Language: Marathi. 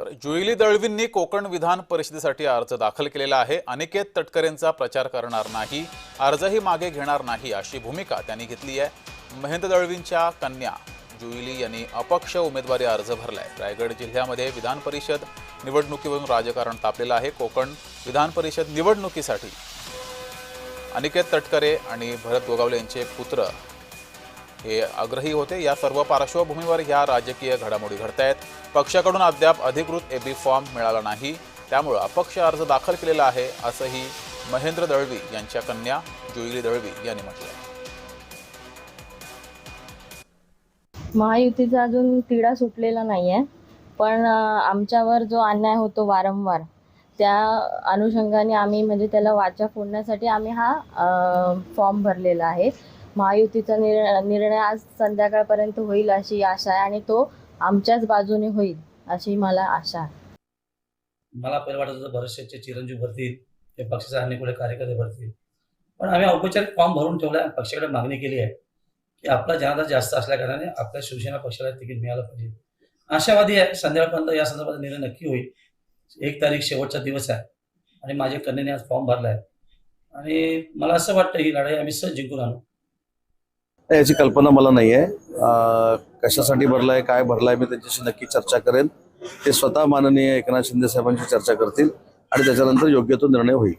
तर जुईली दळवींनी कोकण विधान परिषदेसाठी अर्ज दाखल केलेला आहे। अनिकेत तटकरेंचा प्रचार करणार नाही, अर्जही मागे घेणार नाही अशी भूमिका त्यांनी घेतली आहे। महेंद्र दळवींच्या कन्या जुईली यांनी अपक्ष उमेदवारी अर्ज भरलाय। रायगड जिल्ह्यामध्ये विधान परिषद निवडणुकीवरून राजकारण तापलेलं आहे। कोकण विधान परिषद निवडणुकीसाठी अनिकेत तटकरे आणि भरत गोगावले यांचे पुत्र हे आग्रही होते। या सर्व पार्श्वभूमीवर या राजकीय घडामोडी घडतायत। पक्षाकडून अद्याप अधिकृत एबी फॉर्म मिळाला नाही, त्यामुळे अपक्ष अर्ज दाखल केलेला आहे असंही महेंद्र दळवी यांच्या कन्या जुईली दळवी यांनी म्हटलंय। महायुतीचा अजून तिढा सुटलेला नाहीये, पण आमच्यावर जो अन्याय होतो वारंवार त्या अनुषंगाने आम्ही म्हणजे त्याला वाचा फोडण्यासाठी आम्ही हा फॉर्म भरलेला आहे। महायुतीचा निर्णय आज संध्याकाळपर्यंत होईल अशी आशा आहे आणि तो आमच्याच बाजूने होईल अशी मला आशा आहे। मला पहिलं वाटत होतं बरेचसे चिरंजीव भरतील, ते पक्षाचे अनेक कार्यकर्ते भरतील, पण आम्ही औपचारिक फॉर्म भरून ठेवला। पक्षाकडे मागणी केली आहे की आपला जनाधार जास्त असल्या कारणाने आपल्या शिवसेना पक्षाला तिकीट मिळालं पाहिजे। आशावादी आहे संध्याकाळपर्यंत या संदर्भात निर्णय नक्की होईल। 1 तारीख शेवटचा दिवस आहे आणि माझ्या कन्येने आज फॉर्म भरला आहे आणि मला असं वाटतं ही लढाई आम्ही सहज जिंकून आणू। याची कल्पना मला नाही आहे, कशासाठी भरलाय काय भरलाय मी त्यांच्याशी नक्की चर्चा करेन। ते स्वतः माननीय एकनाथ शिंदे साहेबांशी चर्चा करतील आणि त्याच्यानंतर योग्य तो निर्णय होईल।